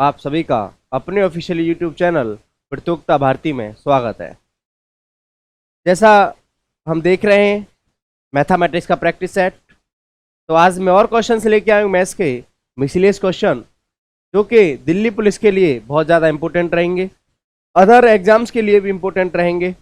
आप सभी का अपने ऑफिशियल यूट्यूब चैनल प्रतियोगिता भारती में स्वागत है। जैसा हम देख रहे हैं मैथमेटिक्स का प्रैक्टिस सेट, तो आज मैं और क्वेश्चन से लेके आया हूँ मैथ्स के मिसलेनियस क्वेश्चन, जो कि दिल्ली पुलिस के लिए बहुत ज़्यादा इंपॉर्टेंट रहेंगे, अदर एग्जाम्स के लिए भी इंपॉर्टेंट रहेंगे।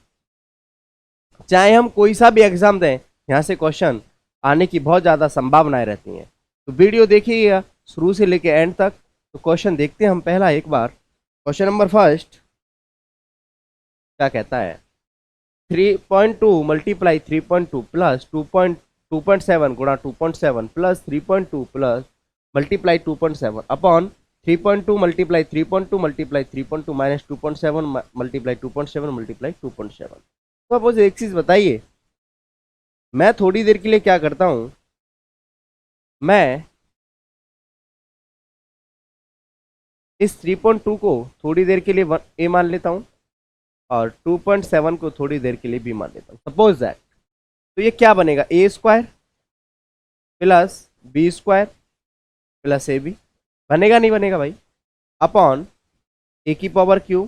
चाहे हम कोई सा भी एग्जाम दें, यहाँ से क्वेश्चन आने की बहुत ज़्यादा संभावनाएं रहती हैं। तो वीडियो देखिएगा शुरू से लेके एंड तक। तो क्वेश्चन देखते हैं हम पहला एक बार। क्वेश्चन नंबर फर्स्ट क्या कहता है, 3.2 मल्टीप्लाई 3.2 प्लस 2.7 गुणा 2.7 plus 3.2 plus multiply 2.7 upon 3.2 multiply 3.2 multiply 3.2 minus 2.7 multiply 2.7 multiply 2.7। तो आप मुझे एक चीज बताइए, मैं थोड़ी देर के लिए क्या करता हूं, मैं इस 3.2 को थोड़ी देर के लिए ए मान लेता हूं और 2.7 को थोड़ी देर के लिए बी मान लेता हूं, सपोज दैट। तो ये क्या बनेगा, a square plus B square plus a b, बनेगा नहीं बनेगा भाई, अपॉन ए की पावर क्यू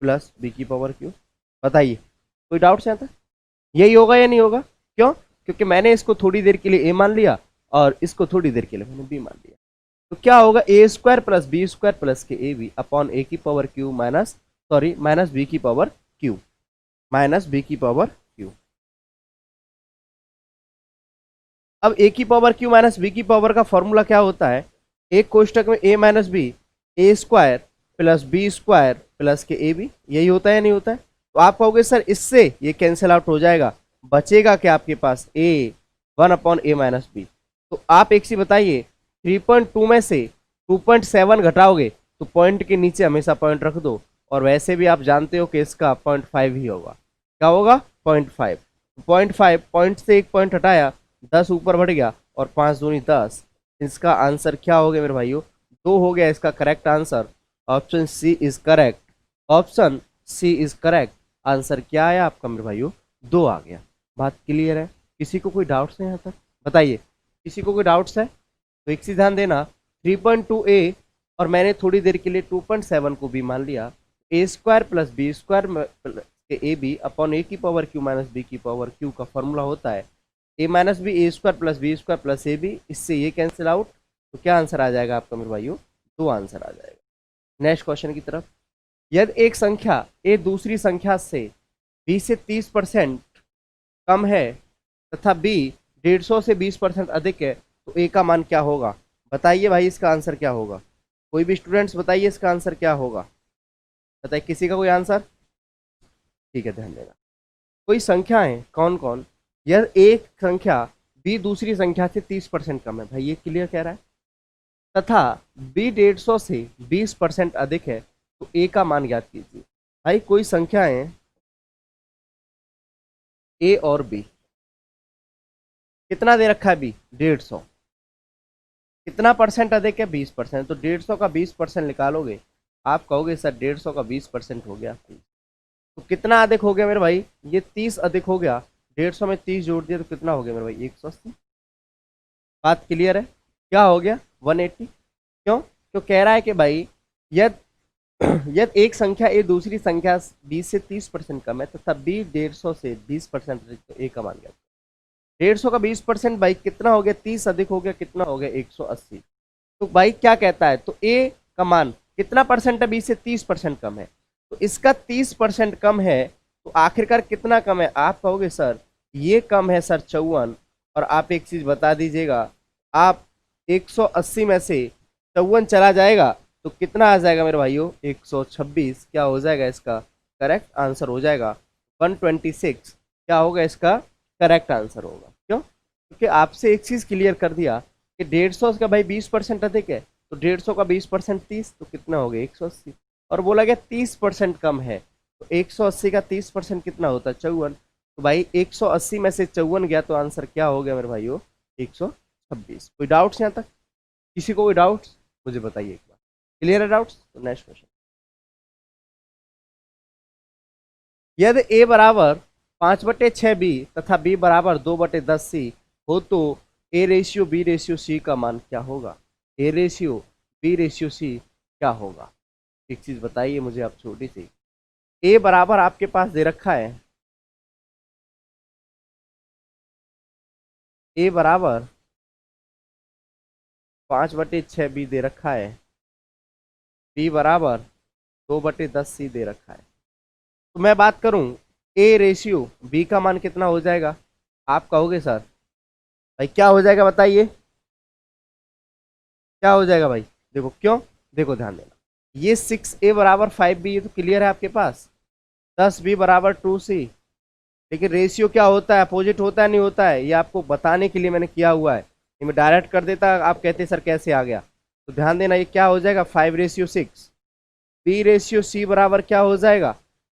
प्लस बी की पावर क्यू। बताइए कोई डाउट से आता, यही होगा या नहीं होगा? क्यों? क्योंकि मैंने इसको थोड़ी देर के लिए ए मान लिया और इसको थोड़ी देर के लिए मैंने बी मान लिया। तो क्या होगा, a square plus B square plus के ए बी अपॉन ए की पावर क्यू माइनस बी की पावर क्यू माइनस बी की पावर क्यू। अब ए की पावर क्यू माइनस बी की पावर का फॉर्मूला क्या होता है, एक कोष्टक में a minus b, a square plus B square plus के ए बी, यही होता है या नहीं होता है? तो आप कहोगे सर इससे ये कैंसिल आउट हो जाएगा, बचेगा क्या आपके पास, ए 1 अपॉन ए माइनस बी। तो आप एक चीज बताइए, 3.2 में से 2.7 घटाओगे तो पॉइंट के नीचे हमेशा पॉइंट रख दो, और वैसे भी आप जानते हो कि इसका 0.5 ही होगा। क्या होगा? 0.5। 0.5 पॉइंट से एक पॉइंट हटाया, 10 ऊपर बढ़ गया और 5 दूनी 10। इसका आंसर क्या हो गया मेरे भाइयों? 2 हो गया इसका correct answer. Option C is correct, option C is correct. Answer क्या आया आपका मेरे भाइयों? 2 आ गया। बात क्लियर है? किसी को कोई डाउट्स है यहाँ तक? बताइए, किसी को कोई डाउट्स है? तो एक चीज ध्यान देना, 3.2 ए और मैंने थोड़ी देर के लिए 2.7 को भी मान लिया, a square plus B square a b upon a की पावर क्यू माइनस बी की पावर क्यू का फॉर्मूला होता है a minus b, a square plus B square plus a b. इससे ये कैंसिल आउट, तो क्या आंसर आ जाएगा आपका मेरे भाइयों? 2 आंसर आ जाएगा। नेक्स्ट क्वेश्चन की तरफ, यदि एक संख्या ए दूसरी संख्या से 20 से 30% कम है तथा बी 150 से 20% अधिक है, तो ए का मान क्या होगा? बताइए भाई, इसका आंसर क्या होगा? कोई भी स्टूडेंट्स बताइए इसका आंसर क्या होगा? बताइए, किसी का कोई आंसर? ठीक है, ध्यान देना। कोई संख्या है, कौन कौन? यह एक संख्या बी दूसरी संख्या से 30% कम है, भाई ये क्लियर कह रहा है, तथा बी 150 से 20% अधिक है, तो ए का मान ज्ञात कीजिए। भाई कोई संख्या है ए और बी, कितना दे रखा है बी? 150। कितना परसेंट अधिक है? 20%। तो 150 का 20% निकालोगे, आप कहोगे सर 150 का 20% हो गया, तो कितना अधिक हो गया मेरे भाई? ये 30 अधिक हो गया। 150 में 30 जोड़ दिया तो कितना हो गया मेरे भाई? 180। बात क्लियर है? क्या हो गया? 180। क्यों? तो कह रहा है कि भाई यदि यदि एक संख्या ए दूसरी संख्या 20 से 30% कम है तथा बी 150 से 20% अधिक, तो ए का मान गया। 150 का 20% भाई कितना हो गया? 30 अधिक हो गया, कितना हो गया? 180। तो भाई क्या कहता है, तो ए का मान कितना परसेंट है? 20 से 30% कम है, तो इसका 30% कम है, तो आखिरकार कितना कम है? आप कहोगे सर ये कम है सर 54। और आप एक चीज बता दीजिएगा, आप 180 में से 54 चला जाएगा तो कितना आ जाएगा मेरे भाइयों? 126। क्या हो जाएगा इसका करेक्ट आंसर? हो जाएगा 126। क्या होगा इसका करेक्ट आंसर? होगा। क्यों? क्योंकि आपसे एक चीज क्लियर कर दिया कि 150 का भाई 20% अधिक है, तो 150 का 20% 30, तो कितना हो गया? 180। और बोला गया 30% कम है, तो 180 का 30% कितना होता है? 54। तो भाई 180 में से 54 गया, तो आंसर क्या हो गया मेरे भाइयों? 126। कोई डाउट्स यहाँ तक? किसी को कोई डाउट्स? मुझे बताइए एक बार। क्लियर है डाउट्स? तो नेक्स्ट क्वेश्चन, यदि ए बराबर 5/6 बी तथा बी बराबर 2/10 सी हो, तो A ratio B ratio C का मान क्या होगा? A ratio B ratio C क्या होगा? एक चीज बताइए मुझे आप छोटी सी, ए बराबर आपके पास दे रखा है, ए बराबर 5/6 बी दे रखा है, बी बराबर 2/10 सी दे रखा है। तो मैं बात करूं ए रेशियो बी का मान कितना हो जाएगा, आप कहोगे सर भाई क्या हो जाएगा बताइए, क्या हो जाएगा भाई, देखो क्यों, देखो ध्यान देना, ये 6a बराबर 5b, ये तो क्लियर है आपके पास, 10b बराबर 2c। लेकिन रेशियो क्या होता है, अपोजिट होता है नहीं होता है, ये आपको बताने के लिए मैंने किया हुआ है, ये मैं डायरेक्ट कर देता आप कहते सर कैसे आ गया। तो ध्यान देना, ये क्या हो जाएगा 5:6। बी रेशियो सी बराबर क्या हो जाएगा,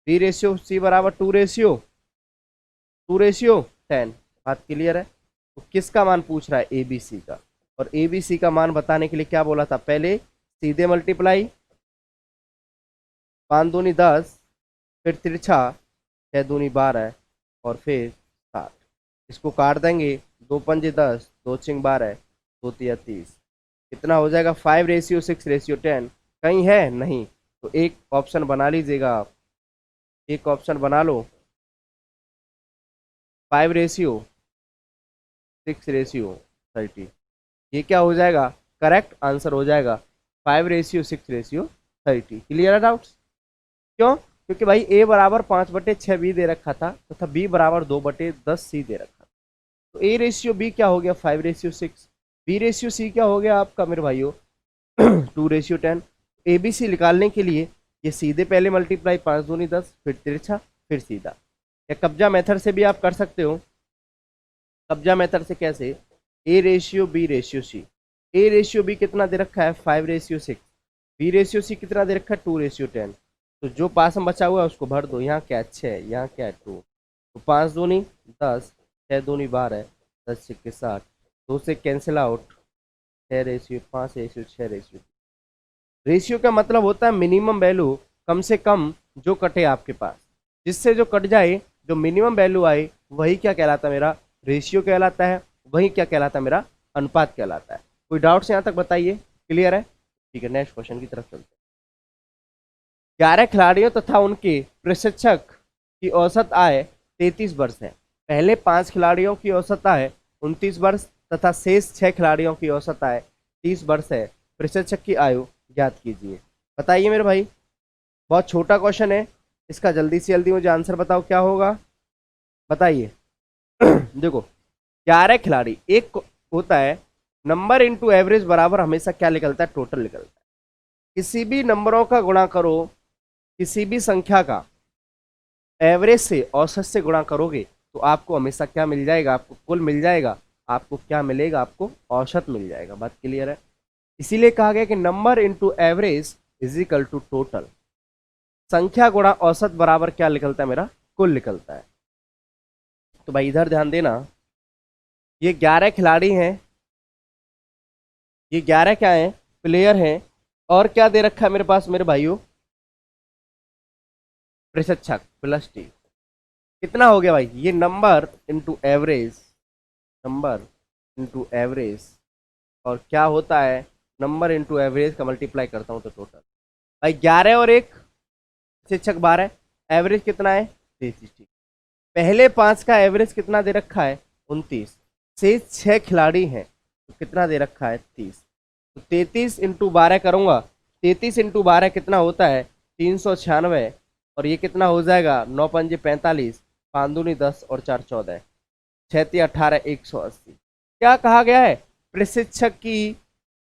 बी रेशियो सी बराबर 2:10। बात क्लियर है। तो किसका मान पूछ रहा है, ए बी सी का, और ए बी सी का मान बताने के लिए क्या बोला था, पहले सीधे मल्टीप्लाई, 5 दूनी 10, फिर तिरछा 6 दूनी 12 और फिर 7। इसको काट देंगे, 2 पंजे 10, 2 चिंग 12, 2 तिया 30, कितना हो जाएगा 5:6:10। कहीं है नहीं, तो एक ऑप्शन बना लीजिएगा आप, एक ऑप्शन बना लो, 5:6:30, ये क्या हो जाएगा, करेक्ट आंसर हो जाएगा 5:6:30। क्लियर है डाउट्स, क्यों, क्योंकि भाई ए बराबर 5/6 बी दे रखा था तथा बी बराबर 2/10 सी दे रखा था। तो ए रेशियो बी क्या हो गया 5:6, बी रेशियो सी क्या हो गया आपका मेरे भाइयों 2:10। ए बी सी निकालने के लिए ये सीधे पहले मल्टीप्लाई, 5 दूनी 10, फिर तिरछा, फिर सीधा, या कब्जा मेथड से भी आप कर सकते हो। कब्जा मेथड से कैसे, A ratio B ratio C, A ratio B कितना दे रखा है 5:6, बी रेशियो सी कितना दे रखा है 2:10। तो जो पास में बचा हुआ है उसको भर दो, यहाँ क्या है 6, यहाँ क्या है 2, तो 5 दूनी 10, 6 दूनी 12, 10 6 60, 2 से कैंसिल आउट, 6:5:6 रेशियो का मतलब होता है मिनिमम वैल्यू, कम से कम जो कटे आपके पास, जिससे जो कट जाए, जो मिनिमम वैल्यू आए वही क्या कहलाता है मेरा रेशियो कहलाता है, वही क्या कहलाता है मेरा अनुपात कहलाता है। कोई डाउट्स यहाँ तक बताइए, क्लियर है, ठीक है नेक्स्ट क्वेश्चन की तरफ चलते हैं। 11 खिलाड़ियों तथा उनके प्रशिक्षक की औसत आय 33 वर्ष है। पहले 5 खिलाड़ियों की औसत आय 29 वर्ष तथा शेष 6 खिलाड़ियों की औसत आय 30 वर्ष है। प्रशिक्षक की आयु ज्ञात कीजिए। बताइए मेरे भाई, बहुत छोटा क्वेश्चन है, इसका जल्दी से जल्दी मुझे आंसर बताओ क्या होगा, बताइए। देखो 11 खिलाड़ी, एक होता है नंबर इंटू एवरेज बराबर हमेशा क्या निकलता है, टोटल निकलता है। किसी भी नंबरों का गुणा करो, किसी भी संख्या का एवरेज से औसत से गुणा करोगे तो आपको हमेशा क्या मिल जाएगा, आपको कुल मिल जाएगा, आपको क्या मिलेगा, आपको औसत मिल जाएगा। बात क्लियर है। इसीलिए कहा गया कि number into average is equal to total, संख्या गुणा औसत बराबर क्या निकलता है मेरा, कुल निकलता है। तो भाई इधर ध्यान देना, ये 11 खिलाड़ी हैं, ये 11 क्या है, प्लेयर हैं, और क्या दे रखा है मेरे पास मेरे भाइयों, प्रशिक्षक प्लस टी। कितना हो गया भाई, ये number into average, number into average, और क्या होता है नंबर इंटू एवरेज का मल्टीप्लाई करता हूं तो टोटल। भाई 11 और 1 शिक्षक 12, एवरेज कितना है 33। पहले 5 का एवरेज कितना दे रखा है 29, से 6 खिलाड़ी हैं तो कितना दे रखा है 30, तो 33 इंटू 12 करूंगा, 33 इंटू 12 कितना होता है 396, और ये कितना हो जाएगा 9 पंजे 45, 5 दूनी 10 और 4 14, 6 18 180। क्या कहा गया है, प्रशिक्षक की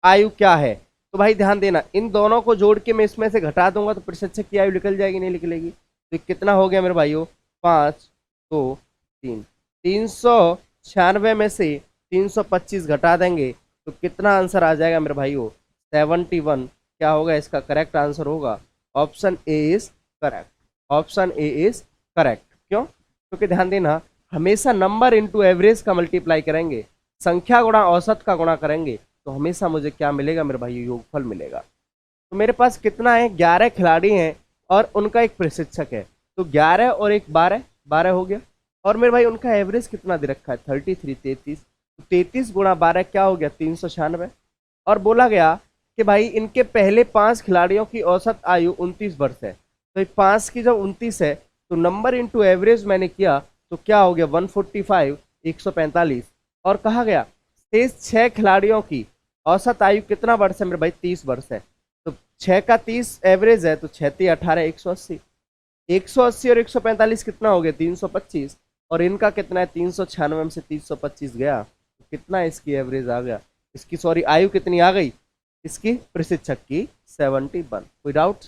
आयु क्या है। तो भाई ध्यान देना, इन दोनों को जोड़ के मैं इसमें से घटा दूंगा तो प्रशिक्षक की आयु निकल जाएगी नहीं निकलेगी। तो कितना हो गया मेरे भाइयों 5 2 3, 396 में से 325 घटा देंगे तो कितना आंसर आ जाएगा मेरे भाइयों 71। क्या होगा इसका करेक्ट आंसर होगा option A is correct, option A is correct. क्यों, क्योंकि ध्यान देना हमेशा नंबर इंटू एवरेज का मल्टीप्लाई करेंगे, संख्या गुणा औसत का गुणा करेंगे तो हमेशा मुझे क्या मिलेगा मेरे भाई, योगफल मिलेगा। तो मेरे पास कितना है 11 खिलाड़ी हैं और उनका एक प्रशिक्षक है, तो 11 और 1 12, 12 हो गया, और मेरे भाई उनका एवरेज कितना दे रखा है 33, 33, तो 33 गुणा 12 क्या हो गया 396, और बोला गया कि भाई इनके पहले 5 खिलाड़ियों की औसत आयु 29 वर्ष है, तो ये 5 की जब 29 है तो नंबर इंटू एवरेज मैंने किया तो क्या हो गया 145 145। और कहा गया शेष 6 खिलाड़ियों की औसत आयु कितना वर्ष है मेरे भाई 30 वर्ष है, तो 6 का 30 एवरेज है तो 6 × 18 180। 180 और 145 कितना हो गया 325, और इनका कितना है 396 में से 325 गया तो कितना इसकी एवरेज आ गया, इसकी सॉरी आयु कितनी आ गई इसकी प्रशिक्षक की 71। कोई डाउट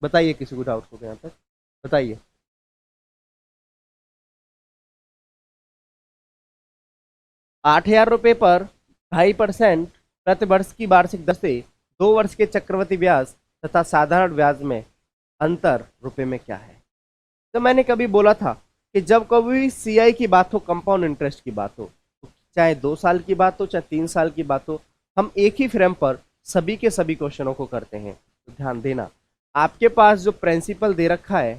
बताइए, किसी को डाउट हो गया यहाँ तक बताइए। ₹8,000 पर 2.5% प्रति वर्ष की वार्षिक दर से 2 वर्ष के चक्रवृद्धि ब्याज तथा साधारण ब्याज में अंतर रुपए में क्या है। तो मैंने कभी बोला था कि जब कभी सीआई की बात हो, कंपाउंड इंटरेस्ट की बात हो, तो चाहे 2 साल की बात हो चाहे 3 साल की बात हो, हम एक ही फ्रेम पर सभी के सभी क्वेश्चनों को करते हैं। तो ध्यान देना, आपके पास जो प्रिंसिपल दे रखा है,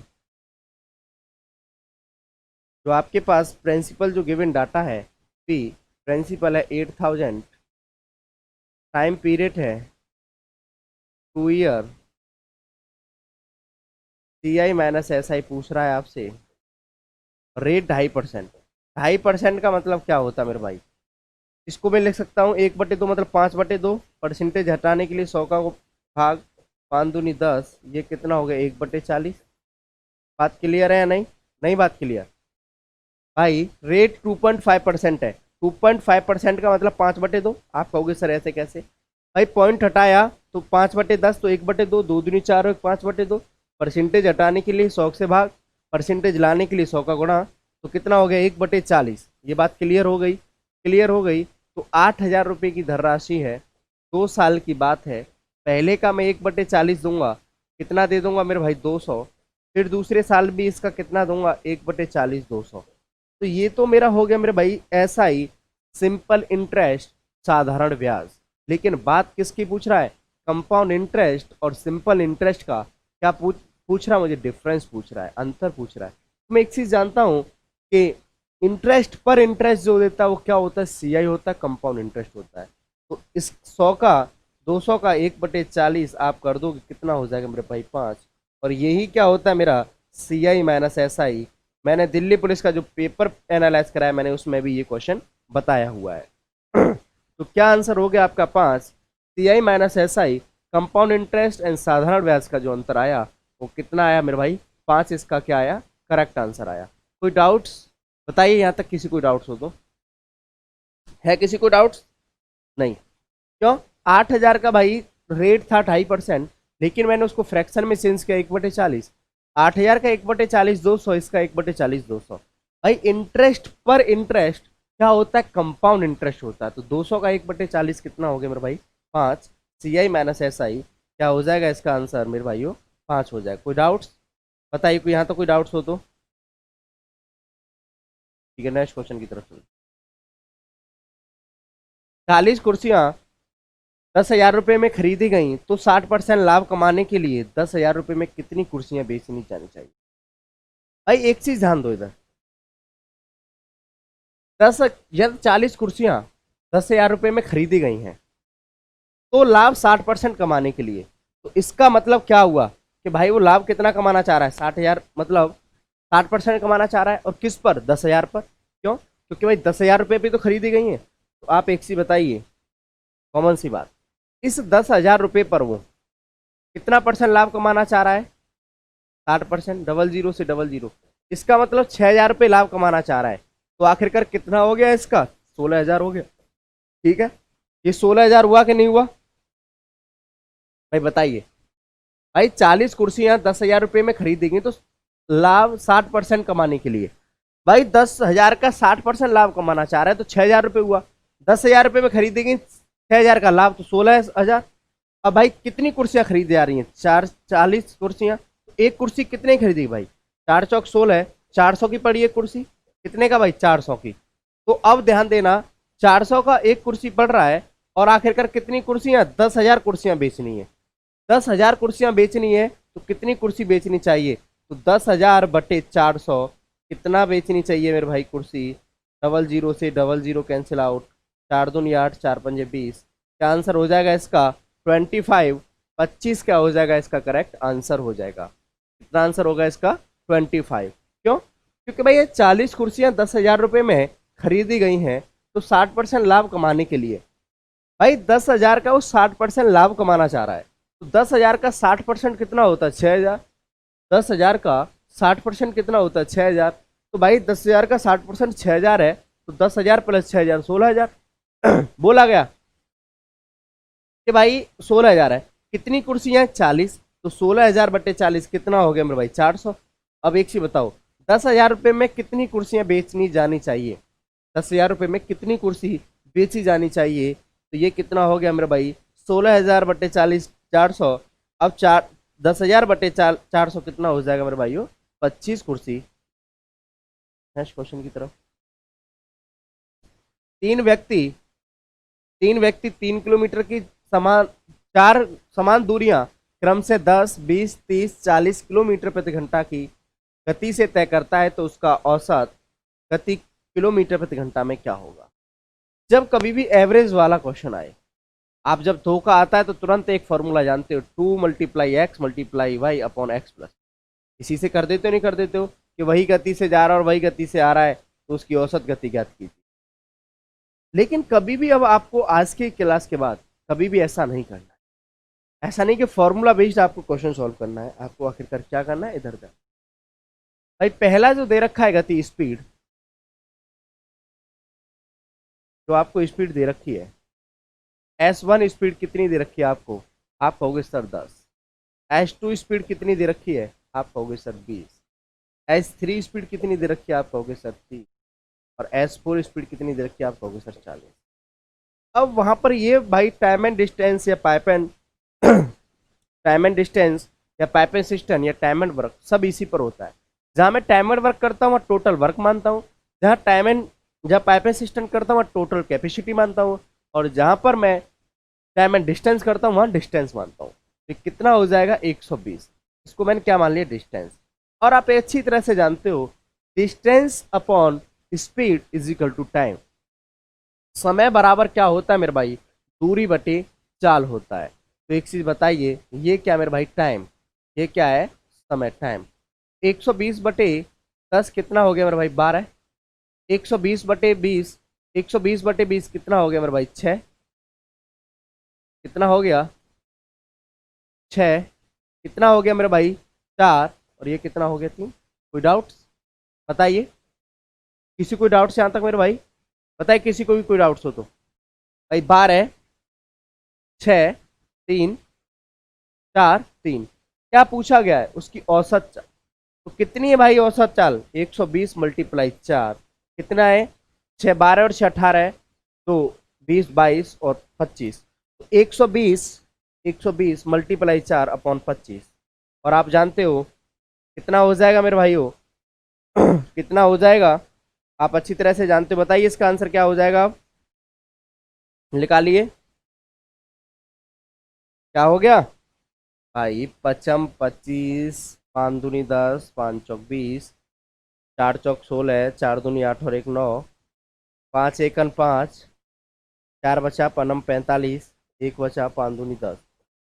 जो आपके पास प्रिंसिपल जो गिवन डाटा है, पी प्रिंसिपल है 8000, टाइम पीरियड है 2 ईयर, CI माइनस SI पूछ रहा है आपसे, रेट 2.5%। 2.5% का मतलब क्या होता है मेरे भाई, इसको मैं लिख सकता हूँ 1/2 मतलब 5/2, परसेंटेज हटाने के लिए 100 का भाग 5 दूनी 10, ये कितना हो गया 1/40। बात क्लियर है या नहीं, नहीं बात क्लियर भाई। रेट 2.5% है, 2.5% का मतलब 5/2। आप कहोगे सर ऐसे कैसे, भाई पॉइंट हटाया तो 5/10 तो 1/2, 2 दूनी 4 5/2, परसेंटेज हटाने के लिए 100 से भाग, परसेंटेज लाने के लिए 100 का गुणा, तो कितना हो गया 1/40। ये बात क्लियर हो गई, क्लियर हो गई। तो 8,000 रुपये की धनराशि है, 2 साल की बात है। पहले का मैं 1/40 दूंगा, कितना दे दूंगा मेरे भाई 200, फिर दूसरे साल भी इसका कितना दूंगा 1/40 200। तो ये तो मेरा हो गया मेरे भाई ऐसा ही सिंपल इंटरेस्ट साधारण ब्याज। लेकिन बात किसकी पूछ रहा है, कंपाउंड इंटरेस्ट और सिंपल इंटरेस्ट का क्या पूछ रहा है मुझे, डिफरेंस पूछ रहा है, अंतर पूछ रहा है। मैं एक चीज जानता हूं कि इंटरेस्ट पर इंटरेस्ट जो देता है वो क्या होता है, CI होता है, कंपाउंड इंटरेस्ट होता है। तो इस 100 का 200 का 1/40 आप कर दो कितना हो जाएगा मेरे भाई 5, और यही क्या होता है मेरा CI माइनस SI। मैंने दिल्ली पुलिस का जो पेपर एनालाइज कराया मैंने उसमें भी ये क्वेश्चन बताया हुआ है। तो क्या आंसर हो गया आपका 5, CI minus SI compound interest and साधारण ब्याज का जो अंतर आया वो कितना आया मेरे भाई 5, इसका क्या आया करेक्ट आंसर आया। कोई डाउट्स बताइए, यहाँ तक किसी को डाउट्स हो तो, है किसी को डाउट्स नहीं, क्यों 8,000 का भाई रेट था 2.5%, लेकिन मैंने उसको फ्रैक्शन में चेंज किया 1/40। 8,000 का 1/40 200, इसका 1/40 200। भाई इंटरेस्ट पर इंटरेस्ट क्या होता है, कंपाउंड इंटरेस्ट होता है। तो 200 का 1/40 कितना हो गया मेरे भाई 5, CI माइनस SI क्या हो जाएगा इसका आंसर मेरे भाइयों 5 हो जाएगा। कोई डाउट्स बताइए, कोई यहाँ तो कोई डाउट्स हो तो ठीक है, नेक्स्ट क्वेश्चन की तरफ चलो। 40 कुर्सियां 10,000 रुपये में खरीदी गई तो 60% लाभ कमाने के लिए 10,000 रुपये में कितनी कुर्सियां बेचनी जानी चाहिए। भाई एक चीज ध्यान दो इधर, 40 कुर्सियां 10,000 रुपये में खरीदी गई हैं तो लाभ 60% कमाने के लिए, तो इसका मतलब क्या हुआ कि भाई वो लाभ कितना कमाना चाह रहा है 60,000, मतलब 60% कमाना चाह रहा है, और किस पर 10,000 पर। क्यों, क्योंकि भाई 10,000 रुपये पे तो खरीदी गई है। तो आप एक सी बताइए, कॉमन सी बात, इस 10,000 रुपये पर वो कितना परसेंट लाभ कमाना चाह रहा है 60%, 00 से 00, इसका मतलब 6,000 रुपये लाभ कमाना चाह रहा है। तो आखिरकार कितना हो गया इसका 16,000 हो गया। ठीक है, ये 16,000 हुआ कि नहीं हुआ भाई बताइए। भाई 40 कुर्सियां 10,000 रुपये में खरीदेंगे तो लाभ 60% कमाने के लिए, भाई 10,000 का 60% लाभ कमाना चाह रहा है तो 6,000 रुपये हुआ, 10,000 रुपये में खरीदेंगे 6,000 का लाभ तो 16,000। अब भाई कितनी कुर्सियां खरीदी जा रही हैं 40 कुर्सियां, एक कुर्सी कितने खरीदेगी भाई 4 चौक 16, 400 की पड़ी है कुर्सी, कितने का भाई 400 की। तो अब ध्यान देना 400 का एक कुर्सी पड़ रहा है, और आखिरकार कितनी कुर्सियां 10,000 कुर्सियां बेचनी है, 10,000 कुर्सियां बेचनी है तो कितनी कुर्सी बेचनी चाहिए, तो 10,000 बटे 400 कितना बेचनी चाहिए मेरे भाई कुर्सी, 00 से 00 कैंसिल आउट, 4 दूनी 8, 4 पंजे 20, क्या आंसर हो जाएगा इसका 25, 25 क्या हो जाएगा इसका करेक्ट आंसर हो जाएगा। कितना आंसर होगा इसका 25। क्यों? क्योंकि भाई ये 40 कुर्सियां 10,000 रुपये में खरीदी गई हैं, तो 60% लाभ कमाने के लिए भाई 10,000 का वो 60% लाभ कमाना चाह रहा है। तो 10,000 का 60% कितना होता है 6,000। 10,000 का 60% कितना होता है 6,000। तो भाई 10,000 का 60% 6,000 है, तो 10,000 प्लस 6,000 16,000 बोला गया कि भाई 16,000 है। कितनी कुर्सियां 40, तो 16,000 बटे 40 कितना हो गया मेरे भाई 400। अब एक चीज बताओ 10,000 रुपये में कितनी कुर्सियां बेचनी जानी चाहिए, 10,000 रुपये में कितनी कुर्सी बेची जानी चाहिए, तो ये कितना हो गया मेरे भाई 16,000 बटे 40 400। अब 10,000 बटे 400 कितना हो जाएगा मेरे भाइयों 25 कुर्सी। नेक्स्ट क्वेश्चन की तरफ। तीन व्यक्ति 3 किलोमीटर की समान 4 समान दूरियां क्रम से 10, 20, 30, 40 किलोमीटर प्रति घंटा की गति से तय करता है, तो उसका औसत गति किलोमीटर प्रति घंटा में क्या होगा। जब कभी भी एवरेज वाला क्वेश्चन आए, आप जब धोखा आता है तो तुरंत एक फॉर्मूला जानते हो 2 × x × y upon x plus. इसी से कर देते हो नहीं कर देते हो कि वही गति से जा रहा है और वही गति से आ रहा है, तो उसकी औसत गति ज्ञात कीजिए। लेकिन कभी भी अब आपको आज के क्लास के बाद कभी भी ऐसा नहीं करना है। ऐसा नहीं कि फॉर्मूला बेस्ड आपको क्वेश्चन सॉल्व करना है, आपको आखिरकार क्या करना है इधर उधर। भाई पहला जो दे रखा है गति स्पीड, जो आपको स्पीड दे रखी है S1 स्पीड कितनी दे रखी है आपको, आप कहोगे सर 10। S2 स्पीड कितनी दे रखी है, आप कहोगे सर 20। S3 स्पीड कितनी दे रखी है, आप कहोगे सर 30। और S4 स्पीड कितनी दे रखी है, आप कहोगे सर 40। अब वहां पर ये भाई टाइम एंड डिस्टेंस या pipe and time and distance या पाइप एंड सिस्टम या टाइम एंड वर्क सब इसी पर होता है। जहां मैं टाइम एंड वर्क करता हूँ वहाँ टोटल वर्क मानता हूँ, जहाँ पाइप एंड सिस्टम करता हूँ वहाँ टोटल कैपेसिटी मानता हूँ, और जहां पर मैं टाइम एंड डिस्टेंस करता हूँ वहाँ डिस्टेंस मानता हूँ। तो कितना हो जाएगा 120। इसको मैंने क्या मान लिया डिस्टेंस। और आप अच्छी तरह से जानते हो distance upon speed is equal to time. समय बराबर क्या होता है मेरे भाई दूरी बटे चाल होता है। तो एक चीज बताइए ये क्या मेरे भाई टाइम, ये क्या है समय टाइम। 120 बटे 10 कितना हो गया मेरे भाई 12। 120 बटे 20, 120 बटे 20 कितना हो गया मेरे भाई 6। कितना हो गया 6। कितना हो गया मेरे भाई 4, और ये कितना हो गया 3। कोई डाउट्स बताइए, किसी कोई डाउट्स यहाँ तक मेरे भाई बताइए, किसी को भी कोई डाउट्स हो तो। भाई 12, 6, 3, 4, 3 क्या पूछा गया है उसकी औसत चाल। तो कितनी है भाई औसत चाल 120 × 4 कितना है 6, 12 और 6 18 है, तो 20, 22 और 25। तो 120 × 4 अपॉन 25। और आप जानते हो कितना हो जाएगा मेरे भाइयों कितना हो जाएगा आप अच्छी तरह से जानते हो। बताइए इसका आंसर क्या हो जाएगा, आप निकालिए क्या हो गया भाई 5 25, 5 दूनी 10, 5 चौक 20, 4 चौक 16, 4 दूनी 8 और 1 9, 5 एकन 5, 4 बचा 5 45, 1 बचा 5 दूनी 10,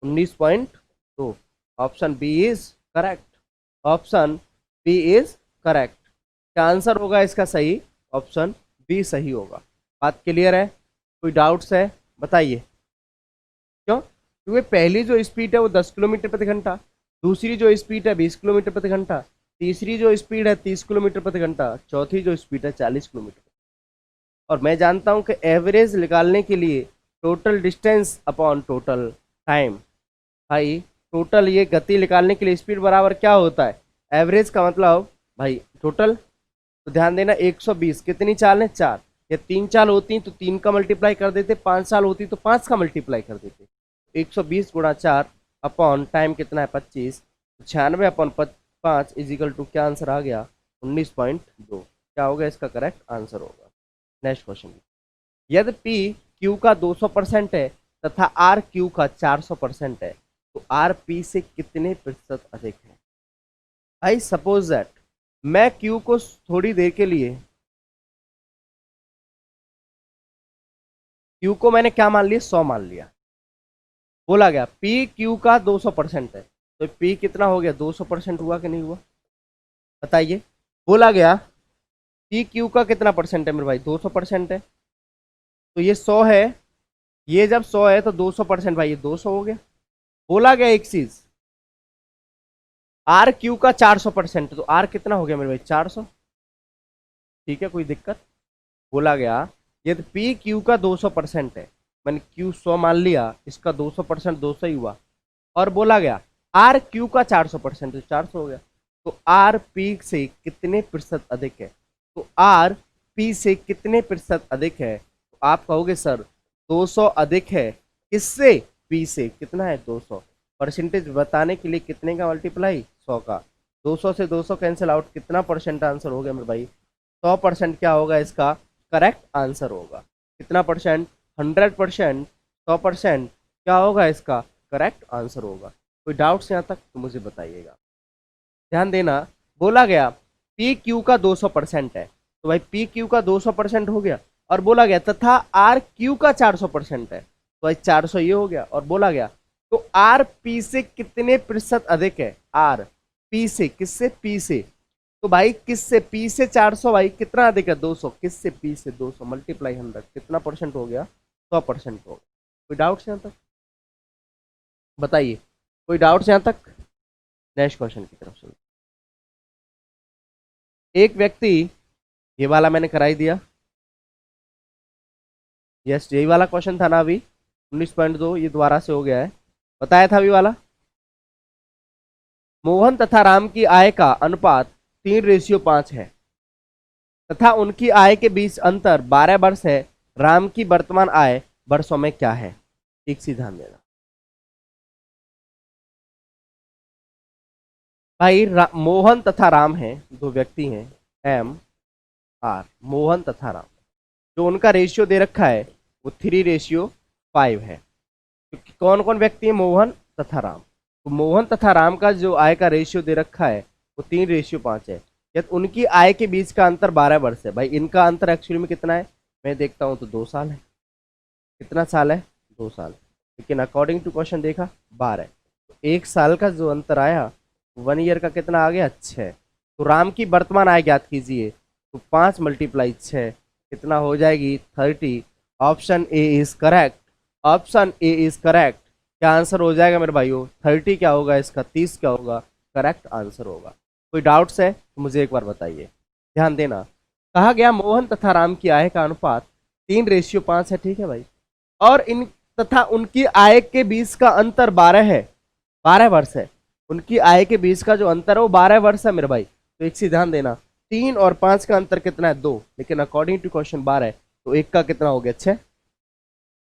19.2। Option B is correct, option B is correct. क्या आंसर होगा इसका सही, ऑप्शन बी सही होगा। बात क्लियर है, कोई डाउट्स है बताइए। क्यों? क्योंकि पहली जो स्पीड है वो 10 किलोमीटर प्रति घंटा, दूसरी जो स्पीड है 20 किलोमीटर प्रति घंटा, तीसरी जो स्पीड है 30 किलोमीटर प्रति घंटा, चौथी जो स्पीड है 40 किलोमीटर। और मैं जानता हूं कि एवरेज निकालने के लिए total distance upon total time, भाई टोटल ये गति निकालने के लिए स्पीड बराबर क्या होता है एवरेज का मतलब भाई टोटल। तो ध्यान देना 120 कितनी चाल है 4, या 3 चाल होती तो 3 का मल्टीप्लाई कर देते, 5 चाल होती तो 5 का मल्टीप्लाई कर देते। 120 × 4 अपॉन टाइम कितना है 25, 96 अपॉन 5 इज इक्वल टू क्या आंसर आ गया 19.2। क्या होगा इसका करेक्ट आंसर होगा। नेक्स्ट क्वेश्चन, यदि P Q का 200% है तथा R Q का 400% है, तो R P से कितने प्रतिशत अधिक है। भाई सपोज दैट मैं Q को थोड़ी देर के लिए Q को मैंने क्या मान लिया 100 मान लिया, बोला गया पी क्यू का 200% है, तो पी कितना हो गया, 200% हुआ कि नहीं हुआ, बताइए। बोला गया पी क्यू का कितना परसेंट है मेरे भाई, 200% है, तो ये 100 है, ये जब 100 है तो 200% भाई, ये 200 हो गया। बोला गया एक चीज, आर क्यू का 400%, तो आर कितना हो गया मेरे भाई, 400। ठीक है, कोई दिक्कत। बोला गया यदि पी क्यू का 200% है, मैंने क्यू 100 मान लिया, इसका 200% 200 ही हुआ, और बोला गया आर क्यू का 400%, तो 400 हो गया। तो आर पी से कितने प्रतिशत अधिक है, तो आर पी से कितने प्रतिशत अधिक है, तो आप कहोगे सर 200 अधिक है, किससे, पी से, कितना है 200। परसेंटेज बताने के लिए कितने का मल्टीप्लाई, 100 का, 200 से 200 कैंसिल आउट, कितना परसेंट आंसर हो गया मेरे भाई, 100% क्या होगा इसका करेक्ट आंसर होगा। कितना परसेंट, 100%, 100% क्या होगा इसका करेक्ट आंसर होगा। कोई डाउट्स यहाँ तक तो मुझे बताइएगा, ध्यान देना। बोला गया पी क्यू का 200% है, तो भाई पी क्यू का 200% हो गया, और बोला गया तथा आर क्यू का 400% है, तो भाई 400 ये हो गया, और बोला गया तो आर पी से कितने प्रतिशत अधिक है, आर पी से, किससे, पी से, तो भाई किससे, पी से 400, भाई कितना अधिक है, 200, किससे, पी से 200 मल्टीप्लाई 100, कितना परसेंट हो गया, 100% हो गया। कोई डाउट्स यहाँ तक बताइए, कोई डाउट्स यहाँ तक। नेक्स्ट क्वेश्चन की तरफ चलो। एक व्यक्ति, ये वाला मैंने कराई दिया, यस यही वाला क्वेश्चन था ना अभी 19.2, ये दोबारा से हो गया है, बताया था अभी वाला। मोहन तथा राम की आय का अनुपात 3:5 है तथा उनकी आय के बीच अंतर 12 वर्ष है, राम की वर्तमान आय वर्षों में क्या है, एक सी ध्यान देना भाई। मोहन तथा राम है, दो व्यक्ति हैं, एम आर, मोहन तथा राम, जो उनका रेशियो दे रखा है वो 3:5 है। तो कौन कौन व्यक्ति है, मोहन तथा राम, तो मोहन तथा राम का जो आय का रेशियो दे रखा है वो 3:5 है, यदि उनकी आय के बीच का अंतर 12 वर्ष है। भाई इनका अंतर एक्चुअली में कितना है, मैं देखता हूं तो 2 साल है, कितना साल है, 2 साल, लेकिन अकॉर्डिंग टू क्वेश्चन देखा 12, तो 1 साल का जो अंतर आया 1 ईयर का कितना आ गया, 6। तो राम की वर्तमान आय ज्ञात कीजिए, तो 5 × 6 कितना हो जाएगी, 30। Option A is correct, option A is correct. क्या आंसर हो जाएगा मेरे भाइयों, 30 क्या होगा इसका, 30 क्या होगा, करेक्ट आंसर होगा। कोई डाउट्स है तो मुझे एक बार बताइए, ध्यान देना। कहा गया मोहन तथा राम की आय का अनुपात 3:5 है, ठीक है भाई, और इन तथा उनकी आय के बीच का अंतर 12 है, 12 वर्ष है, उनकी आय के बीच का जो अंतर है वो 12 वर्ष है मेरे भाई। तो एक चीज ध्यान देना, 3 और 5 का अंतर कितना है, 2, लेकिन अकॉर्डिंग टू क्वेश्चन 12 है, तो 1 का कितना हो गया, 6,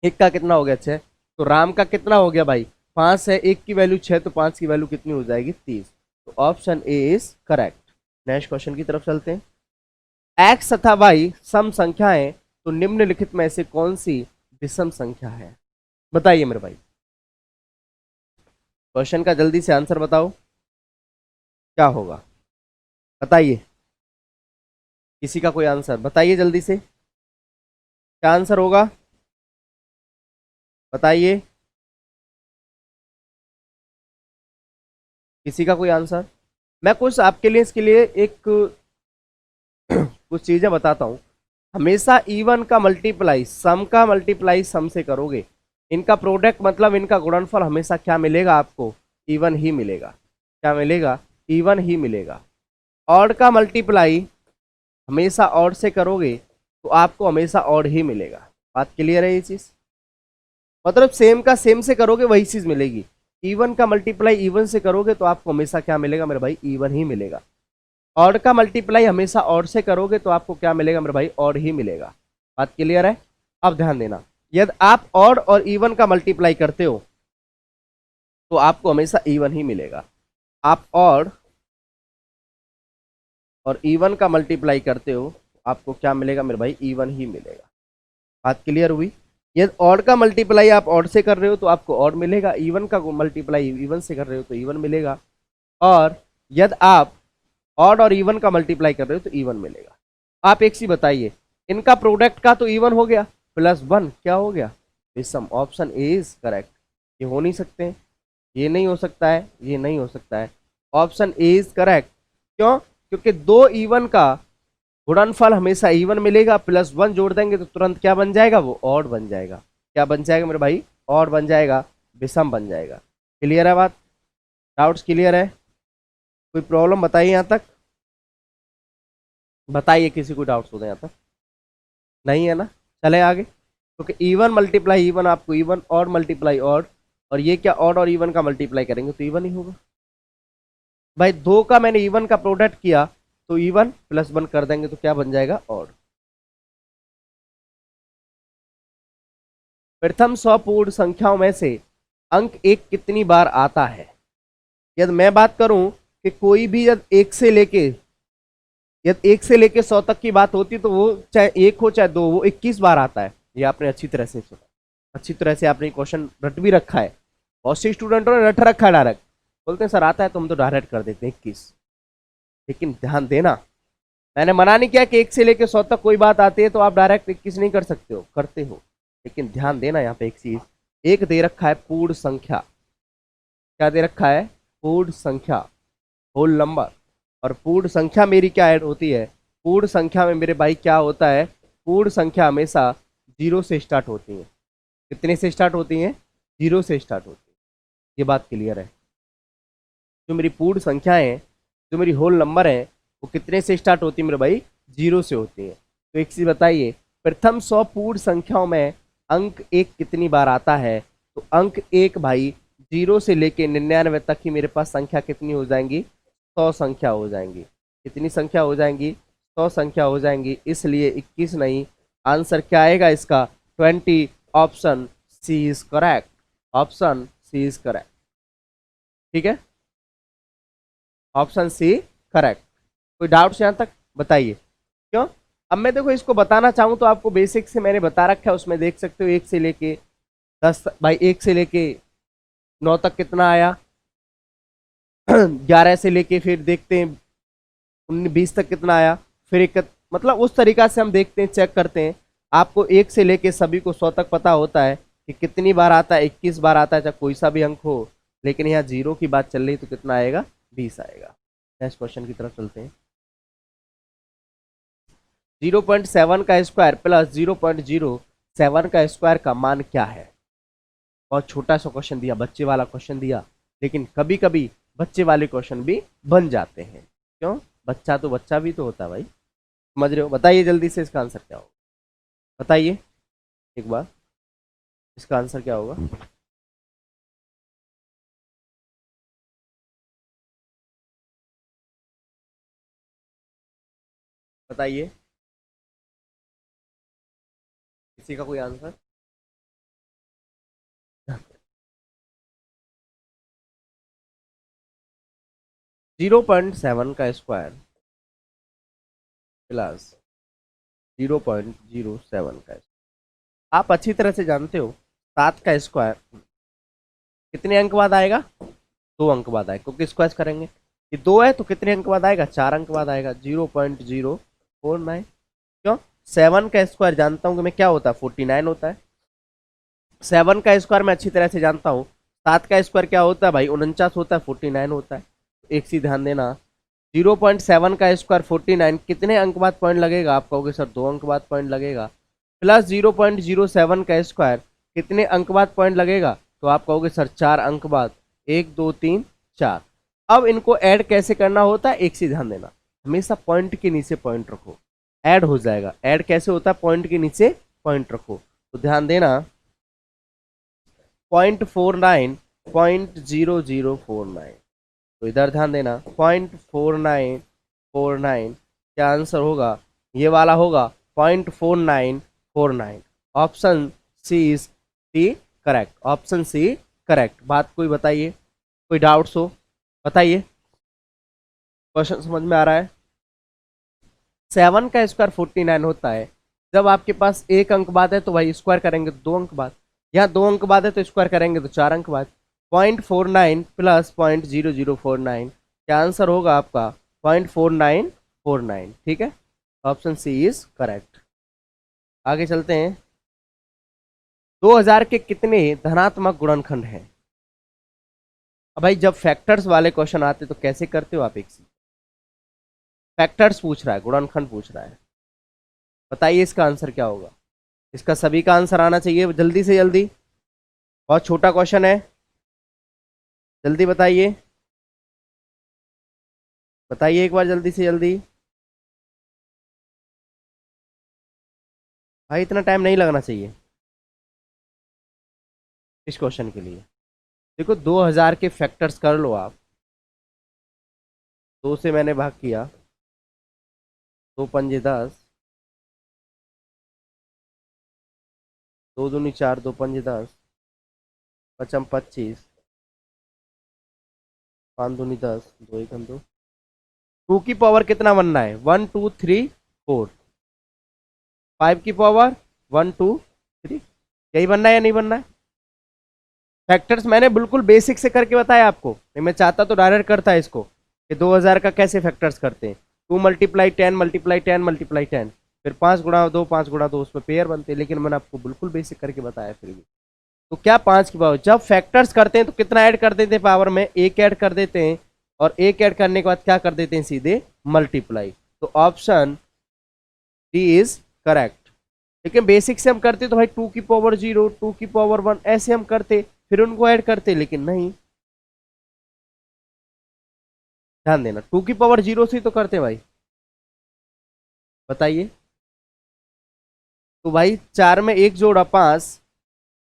1 का कितना हो गया, 6। तो राम का कितना हो गया भाई, 5 है, 1 की वैल्यू 6, तो 5 की वैल्यू कितनी हो जाएगी, 30। तो option A is correct. Next question की तरफ चलते हैं। एक्स तथा वाई सम संख्याएं, तो निम्नलिखित में से कौन सी विषम संख्या है, बताइए मेरे भाई। क्वेश्चन का जल्दी से आंसर बताओ, क्या होगा बताइए, किसी का कोई आंसर बताइए जल्दी से, क्या आंसर होगा बताइए, किसी का कोई आंसर। मैं कुछ आपके लिए इसके लिए एक कुछ चीजें बताता हूं। हमेशा इवन का मल्टीप्लाई सम का मल्टीप्लाई सम से करोगे, इनका प्रोडक्ट मतलब इनका गुणनफल हमेशा क्या मिलेगा आपको, इवन ही मिलेगा। क्या मिलेगा, इवन ही मिलेगा। ऑड का मल्टीप्लाई हमेशा ऑड से करोगे तो आपको हमेशा ऑड ही मिलेगा। बात क्लियर है ये चीज, मतलब सेम का सेम से करोगे वही चीज मिलेगी। इवन का मल्टीप्लाई इवन से करोगे तो आपको हमेशा क्या मिलेगा मेरे भाई, इवन ही मिलेगा। ऑड का मल्टीप्लाई हमेशा ऑड से करोगे तो आपको क्या मिलेगा मेरे भाई, ऑड ही मिलेगा। बात क्लियर है। अब ध्यान देना, यदि आप ऑड और इवन का मल्टीप्लाई करते हो तो आपको हमेशा इवन ही मिलेगा। आप ऑड और इवन का मल्टीप्लाई करते हो आपको क्या मिलेगा मेरे भाई, इवन ही मिलेगा। बात क्लियर हुई। यदि ऑड का मल्टीप्लाई आप ऑड से कर रहे हो तो आपको ऑड मिलेगा, इवन का मल्टीप्लाई इवन से कर रहे हो तो इवन मिलेगा, और यदि आप ऑड और इवन का मल्टीप्लाई कर रहे हो तो इवन मिलेगा। आप एक सी बताइए, इनका प्रोडक्ट का तो इवन हो गया, +1 क्या हो गया, विषम। ऑप्शन ए इज करेक्ट, ये हो नहीं सकते हैं, ये नहीं हो सकता है, ये नहीं हो सकता है। Option A is correct. क्यों? क्योंकि दो इवन का गुणनफल हमेशा इवन मिलेगा, प्लस वन जोड़ देंगे तो तुरंत क्या बन जाएगा, वो ऑड बन जाएगा। क्या बन जाएगा मेरे भाई? ऑड बन जाएगा, विषम बन जाएगा। क्लियर है बात? डाउट्स क्लियर है? कोई प्रॉब्लम बताइए यहाँ तक, बताइए किसी को डाउट्स होते हैं यहाँ तक? नहीं है ना? चले आगे। क्योंकि इवन मल्टीप्लाई इवन आपको इवन, ऑड मल्टीप्लाई ऑड, और ये क्या ऑड और इवन का मल्टीप्लाई करेंगे तो इवन ही होगा। भाई दो का मैंने इवन का प्रोडक्ट किया तो इवन प्लस वन कर देंगे तो क्या बन जाएगा, ऑड। प्रथम 100 पूर्ण संख्याओं में से अंक एक कितनी बार आता है? यदि मैं बात करूं कि कोई भी यदि एक से लेके 100 तक की बात होती तो वो चाहे एक हो चाहे दो, वो 21 बार आता है। ये आपने अच्छी तरह से सुना, अच्छी तरह से आपने क्वेश्चन रट भी रखा है। बहुत से स्टूडेंटों ने रट रखा है डायरेक्ट, बोलते हैं सर आता है तो हम तो डायरेक्ट कर देते हैं 21। लेकिन ध्यान देना, मैंने मना नहीं किया कि एक से लेके 100 तक कोई बात आती है तो आप डायरेक्ट 21 नहीं कर सकते हो, करते हो। लेकिन ध्यान देना यहाँ पे एक चीज, एक दे रखा है पूर्ण संख्या। क्या दे रखा है? पूर्ण संख्या, होल नंबर। और पूर्ण संख्या मेरी क्या ऐड होती है? पूर्ण संख्या में मेरे भाई क्या होता है? पूर्ण संख्या हमेशा जीरो से स्टार्ट होती है। कितने से स्टार्ट होती हैं? जीरो से स्टार्ट होती है। ये बात क्लियर है? जो मेरी पूर्ण संख्या है, जो मेरी होल नंबर है, वो कितने से स्टार्ट होती है मेरे भाई? जीरो से होती है। तो एक चीज बताइए, प्रथम 100 पूर्ण संख्याओं में अंक एक कितनी बार आता है? तो अंक एक भाई जीरो से लेके 99 तक की मेरे पास संख्या कितनी हो जाएंगी? 100 संख्या हो जाएंगी। कितनी संख्या हो जाएंगी? 100 संख्या हो जाएंगी। इसलिए 21 नहीं, आंसर क्या आएगा इसका? 20। Option C is correct. Option C is correct. ठीक है, ऑप्शन सी करेक्ट। कोई डाउट्स यहाँ तक? बताइए। क्यों? अब मैं देखो इसको बताना चाहूँ तो आपको बेसिक से मैंने बता रखा है, उसमें देख सकते हो एक से लेके 10 भाई, एक से लेके 9 तक कितना आया, 11 से लेके फिर देखते हैं 19-20 तक कितना आया, फिर एक, मतलब उस तरीका से हम देखते हैं, चेक करते हैं। आपको एक से लेके सभी को 100 तक पता होता है कि कितनी बार आता है, 21 बार आता है, चाहे कोई सा भी अंक हो। लेकिन यहाँ जीरो की बात चल रही तो कितना आएगा? 20 आएगा। नेक्स्ट क्वेश्चन की तरफ चलते हैं। 0.7 का स्क्वायर प्लस 0.07 का स्क्वायर का मान क्या है? बहुत छोटा सा क्वेश्चन दिया, बच्चे वाला क्वेश्चन दिया, लेकिन कभी कभी बच्चे वाले क्वेश्चन भी बन जाते हैं। क्यों? बच्चा तो बच्चा भी तो होता है भाई, समझ रहे हो? बताइए जल्दी से इसका आंसर क्या होगा, बताइए एक बार, इसका आंसर क्या होगा? बताइए, किसी का कोई आंसर? 0.7 का स्क्वायर प्लस 0.07 का स्क्वायर, आप अच्छी तरह से जानते हो 7 का स्क्वायर कितने अंक बाद आएगा? 2 अंक बाद आएगा, क्योंकि स्क्वायर करेंगे। ये 2 है तो कितने अंक बाद आएगा? 4 अंक बाद आएगा, 0.049। क्यों? 7 का स्क्वायर जानता हूँ कि मैं क्या होता है? 49 होता है। 7 का स्क्वायर मैं अच्छी तरह से जानता हूँ। 7 का स्क्वायर क्या होता है भाई? 49 होता है, 49 होता है। एक चीज ध्यान देना, 0.7 का स्क्वायर 49, कितने अंक बाद पॉइंट लगेगा? आप कहोगे सर 2 अंक बाद पॉइंट लगेगा। प्लस 0.07 का स्क्वायर कितने अंक बाद पॉइंट लगेगा? तो आप कहोगे सर 4 अंक बाद, 1 2 3 4। अब इनको ऐड कैसे करना होता है? एक चीज ध्यान देना, हमेशा पॉइंट के नीचे पॉइंट रखो, ऐड हो जाएगा। ऐड कैसे होता है? पॉइंट के नीचे पॉइंट रखो। तो ध्यान देना, 0.49, 0.0049, तो इधर ध्यान देना, 0.4949 क्या आंसर होगा? ये वाला होगा 0.4949। Option C is the correct. Option C correct. बात कोई बताइए, कोई डाउट्स हो बताइए। क्वेश्चन समझ में आ रहा है? 7 का स्क्वायर 49 होता है। जब आपके पास एक अंक बाद है तो भाई स्क्वायर करेंगे तो 2 अंक बाद, यहाँ 2 अंक बाद है तो स्क्वायर करेंगे तो 4 अंक बाद। 0.49 प्लस 0.0049 क्या आंसर होगा आपका? 0.4949। ठीक है, ऑप्शन सी इज करेक्ट। आगे चलते हैं। 2000 के कितने धनात्मक गुणनखंड हैं? अब भाई जब फैक्टर्स वाले क्वेश्चन आते तो कैसे करते हो आप? एक सी फैक्टर्स पूछ रहा है, गुणनखंड पूछ रहा है, बताइए इसका आंसर क्या होगा? इसका सभी का आंसर आना चाहिए जल्दी से जल्दी, बहुत छोटा क्वेश्चन है, जल्दी बताइए, बताइए एक बार जल्दी से जल्दी। भाई इतना टाइम नहीं लगना चाहिए इस क्वेश्चन के लिए। देखो 2000 के फैक्टर्स कर लो आप, 2 से मैंने भाग किया, 2 पंजे 10, 2 दूनी 4, 2 पंजे 10, पचम 25, 5 दूनी 10, 2 1 2। 2 की पावर कितना बनना है? 1 2 3 4। 5 की पावर 1 2 3, यही बनना है या नहीं बनना है? फैक्टर्स मैंने बिल्कुल बेसिक से करके बताया आपको, नहीं मैं चाहता तो डायरेक्ट करता है इसको कि 2000 का कैसे फैक्टर्स करते हैं। 2 मल्टीप्लाई 10 मल्टीप्लाई 10 मल्टीप्लाई 10, फिर 5 गुणा 2 5 गुणा 2, उसमें पेयर बनते हैं, लेकिन मैंने आपको बिल्कुल बेसिक करके बताया फिर भी। तो क्या 5 की पावर, जब फैक्टर्स करते हैं तो कितना ऐड कर देते हैं पावर में? 1 ऐड कर देते हैं, और 1 ऐड करने के बाद क्या कर देते हैं? सीधे मल्टीप्लाई। तो ऑप्शन डी इज करेक्ट। लेकिन बेसिक से हम करते तो भाई 2 की पावर 0, 2 की पावर 1 ऐसे हम करते, फिर उनको ऐड करते, लेकिन नहीं। ध्यान देना, 2 की पावर 0 से ही तो करते भाई, बताइए। तो भाई 4 में 1 जोड़ा 5,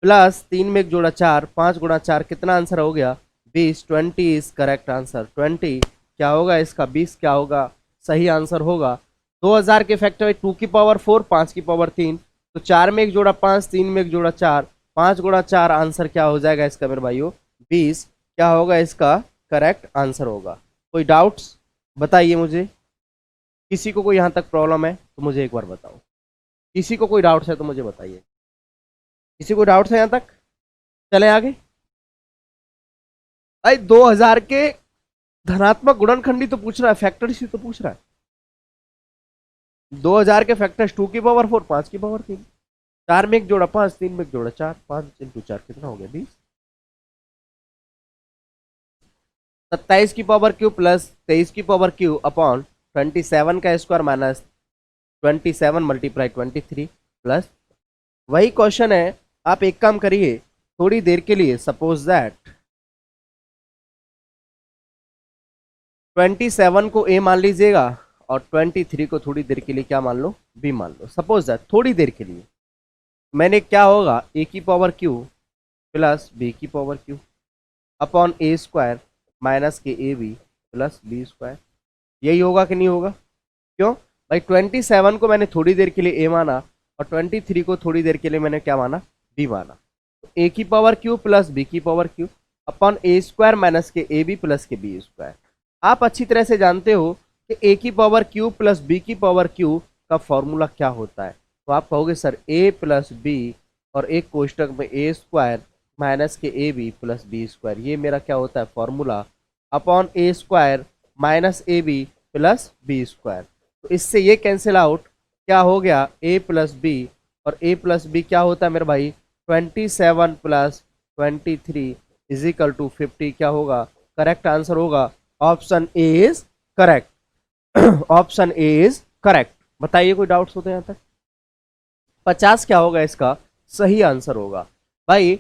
प्लस 3 में 1 जोड़ा 4, 5 गुणा 4 कितना आंसर हो गया? 20। 20 इज करेक्ट आंसर। 20 क्या होगा इसका? 20 क्या होगा? सही आंसर होगा। 2000 के फैक्टर 2 की पावर 4, 5 की पावर 3, तो 4 में 1 जोड़ा 5, 3 में 1 जोड़ा 4, 5 गुणा 4 आंसर क्या हो जाएगा इसका मेरे भाइयों? 20 क्या होगा इसका करेक्ट आंसर होगा। कोई डाउट्स बताइए मुझे, किसी को कोई यहाँ तक प्रॉब्लम है तो मुझे एक बार बताओ, किसी को कोई डाउट्स है तो मुझे बताइए, किसी को डाउट्स है यहाँ तक? चले आगे। भाई 2000 के धनात्मक गुणनखंडी तो पूछ रहा है, फैक्टर्स ही तो पूछ रहा है। 2000 के फैक्टर्स 2 की पावर 4, 5 की पावर 3, 4 में 1 जोड़ा 5, 3 में 1 जोड़ा 4, 5 × 4 कितना हो गया? 20। 27 की पावर क्यू प्लस 23 की पावर क्यू अपॉन 27 का स्क्वायर माइनस 27 मल्टीप्लाई 23 प्लस, वही क्वेश्चन है। आप एक काम करिए, थोड़ी देर के लिए सपोज दैट 27 को ए मान लीजिएगा, और 23 को थोड़ी देर के लिए क्या मान लो? बी मान लो। सपोज दैट थोड़ी देर के लिए मैंने क्या होगा? ए की पावर क्यू प्लस बी की पावर क्यू अपॉन ए स्क्वायर माइनस के A B plus B square, यही होगा कि नहीं होगा? क्यों भाई? 27 को मैंने थोड़ी देर के लिए ए माना, और 23 को थोड़ी देर के लिए मैंने क्या माना? बी माना। तो ए की पावर क्यू प्लस बी की पावर क्यू अपॉन ए स्क्वायर माइनस के ए बी प्लस के बी स्क्वायर। आप अच्छी तरह से जानते हो कि ए की पावर क्यू प्लस बी की पावर क्यू का फॉर्मूला क्या होता है। तो आप कहोगे सर ए प्लस बी और एक कोष्टक में ए स्क्वायर माइनस के A B plus B square, ये मेरा क्या होता है? Formula upon A square minus A B plus B square. तो इससे ये कैंसिल आउट, क्या हो गया? ए प्लस बी, और ए प्लस बी क्या होता है मेरे भाई? 27 प्लस 23 इज इक्वल टू 50, क्या होगा? करेक्ट आंसर होगा option A is correct. Option A is correct. बताइए कोई डाउट्स होते हैं यहाँ तक? 50 क्या होगा इसका सही आंसर होगा? भाई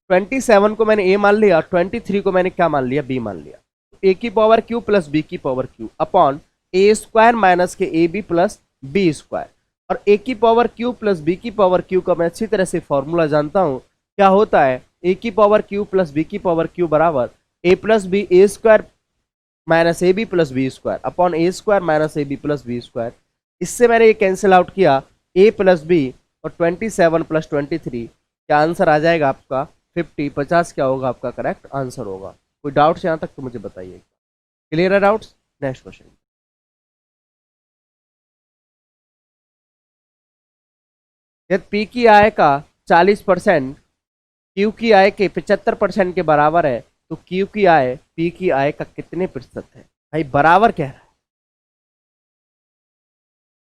27 को मैंने ए मान लिया, 23 को मैंने क्या मान लिया? बी मान लिया। ए की पावर क्यू प्लस बी की पावर क्यू अपॉन ए स्क्वायर माइनस के A B plus B square, और ए की पावर क्यू प्लस बी की पावर क्यू का मैं अच्छी तरह से फॉर्मूला जानता हूं, क्या होता है? ए की पावर क्यू प्लस बी की पावर क्यू बराबर a plus b a square minus A B plus B square upon A square minus A B plus B square. इससे मैंने ये कैंसिल आउट किया, ए प्लस बी और 27 plus 23, क्या answer आ जाएगा आपका? 50। 50 क्या होगा आपका करेक्ट आंसर होगा। कोई डाउट्स यहाँ तक तो मुझे बताइए। क्लियर है डाउट्स? Next question. यदि पी की आय का 40% क्यू की आय के 75% के बराबर है, तो क्यू की आय पी की आय का कितने प्रतिशत है? भाई बराबर कह रहा है।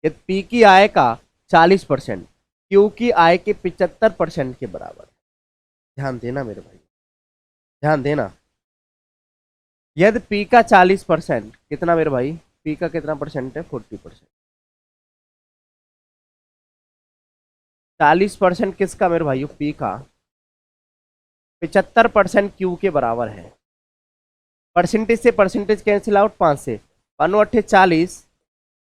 यदि पी की आय का 40% क्यू की आय के 75% के बराबर है, ध्यान देना मेरे भाई, ध्यान देना। यदि पी का 40%, कितना मेरे भाई, पी का कितना परसेंट है, 40%। 40% किसका मेरे भाई, पी का, 75% क्यू के बराबर है। परसेंटेज से परसेंटेज कैंसिल आउट, 5 से 5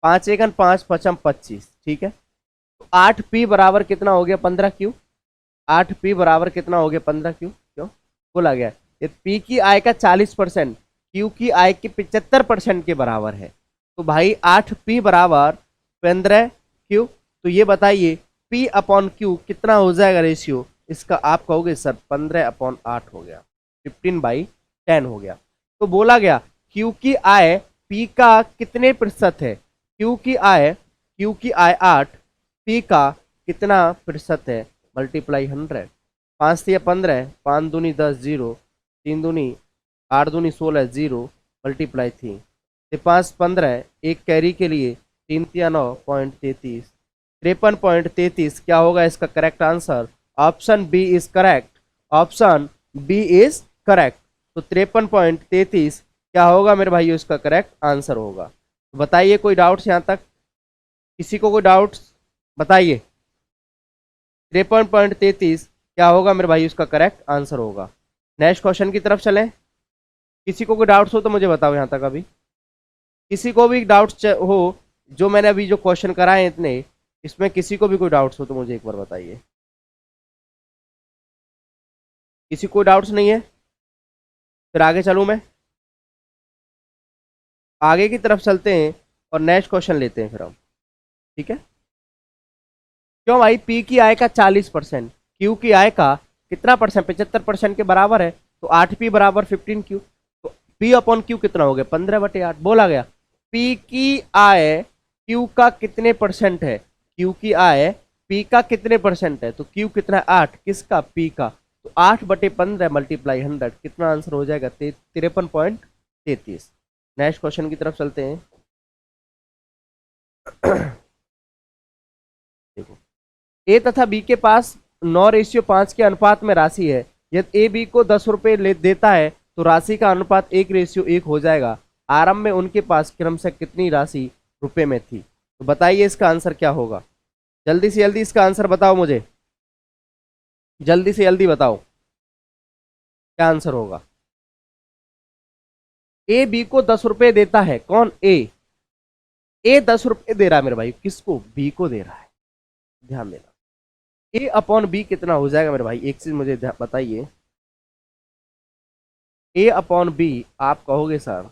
पाँच एकन 5 पचम 25, ठीक है। तो 8 पी बराबर कितना हो गया, 15 क्यू। 8 पी बराबर कितना हो गया, 15 क्यू, क्यों बोला गया, ये पी की आय का 40% क्यू की आय के 75% के बराबर है। तो भाई 8 पी बराबर 15 क्यू। तो ये बताइए पी अपॉन क्यू कितना हो जाएगा रेशियो इसका, आप कहोगे सर 15/8 हो गया, 15/10 हो गया। तो बोला गया क्यू की आय पी का कितने प्रतिशत है, क्यू की आय 8, पी का कितना प्रतिशत है, मल्टीप्लाई 100, 5 से 15, 5 दूनी 10, 0, 3 दूनी 8, दूनी 16, 0, मल्टीप्लाई 3 से 5 15, एक कैरी के लिए 3 तिया 9.33, 53.33 क्या होगा इसका correct answer, option B is correct, option B is correct. तो 53.33 क्या होगा मेरे भाई, इसका करेक्ट आंसर होगा। बताइए कोई डाउट्स यहाँ तक, किसी को कोई डाउट्स बताइए। 53.33 क्या होगा मेरे भाई, उसका करेक्ट आंसर होगा। नेक्स्ट क्वेश्चन की तरफ चलें। किसी को कोई डाउट्स हो तो मुझे बताओ यहाँ तक, अभी किसी को भी डाउट्स हो, जो मैंने अभी जो क्वेश्चन कराए इतने, इसमें किसी को भी कोई डाउट्स हो तो मुझे एक बार बताइए। किसी को डाउट्स नहीं है, फिर आगे चलूं मैं, आगे की तरफ चलते हैं और नेक्स्ट क्वेश्चन लेते हैं फिर हम, ठीक है। क्यों भाई, पी की आय का 40% क्यू की आय का कितना परसेंट, 75% के बराबर है। तो 8 पी बराबर 15 क्यू, तो पी अपॉन क्यू कितना हो गया, 15/8। बोला गया पी की आय क्यू का कितने परसेंट है, क्यू की आय पी का कितने परसेंट है, तो क्यू कितना है 8, किसका, पी का। तो 8/15 मल्टीप्लाई 100 कितना आंसर हो जाएगा, 53.33। नेक्स्ट क्वेश्चन की तरफ चलते हैं। देखो, ए तथा बी के पास 9:5 के अनुपात में राशि है। यदि ए बी को 10 रुपए ले देता है तो राशि का अनुपात 1:1 हो जाएगा। आरंभ में उनके पास क्रमशः कितनी राशि रुपए में थी, तो बताइए इसका आंसर क्या होगा। जल्दी से जल्दी इसका आंसर बताओ मुझे, जल्दी से जल्दी बताओ क्या आंसर होगा। ए बी को 10 रुपए देता है, कौन, ए 10 रुपए दे रहा है मेरे भाई, किसको, बी को दे रहा है, ध्यान देना। ए अपॉन बी कितना हो जाएगा मेरे भाई, एक चीज मुझे बताइए। ए अपॉन बी आप कहोगे सर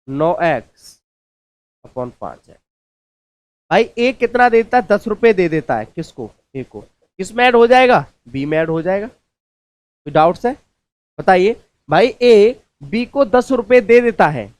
9x/5 है। भाई ए कितना देता है, 10 रुपए दे देता है, किसको, ए को, किस में ऐड हो जाएगा, बी में ऐड हो जाएगा। कोई डाउट्स है बताइए। भाई ए बी को 10 रुपए दे देता है,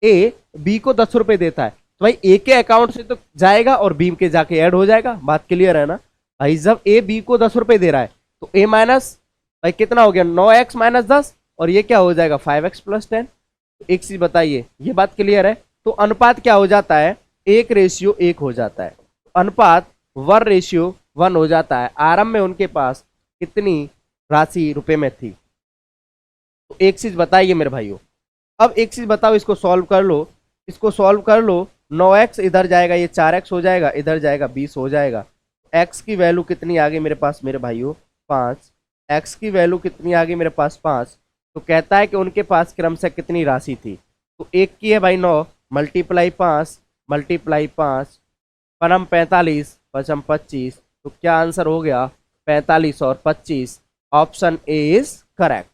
ए बी को 10 रुपए देता है, तो भाई ए के अकाउंट से तो जाएगा और बी के जाके ऐड हो जाएगा, बात क्लियर है ना। भाई जब ए बी को 10 रुपए दे रहा है तो ए माइनस, भाई कितना हो गया 9x-10, और ये क्या हो जाएगा 5x+10। तो एक चीज बताइए, ये बात क्लियर है। तो अनुपात क्या हो जाता है, 1:1 हो जाता है, अनुपात 1:1 हो जाता है। आरंभ में उनके पास कितनी राशि रुपए में थी, तो एक चीज बताइए मेरे भाइयों। अब एक चीज बताओ, इसको सॉल्व कर लो, इसको सॉल्व कर लो। 9x इधर जाएगा, ये 4x हो जाएगा, इधर जाएगा 20 हो जाएगा। x की वैल्यू कितनी आ गई मेरे पास मेरे भाइयों, 5। x की वैल्यू कितनी आ गई मेरे पास 5। तो कहता है कि उनके पास क्रमशः कितनी राशि थी, तो एक की है भाई 9, मल्टीप्लाई 5 मल्टीप्लाई 5, पनम 45 पचम 25, तो क्या आंसर हो गया 45 और 25, ऑप्शन ए इज करेक्ट।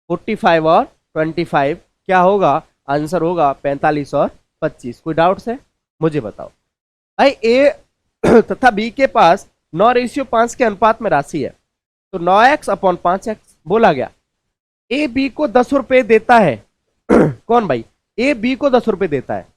45 और 25 क्या होगा, आंसर होगा 45 और 25। कोई डाउट्स है मुझे बताओ। भाई ए तथा बी के पास 9:5 के अनुपात में राशि है, तो 9x/5x। बोला गया ए बी को 10 रुपए देता है कौन भाई, ए बी को 10 रुपए देता है,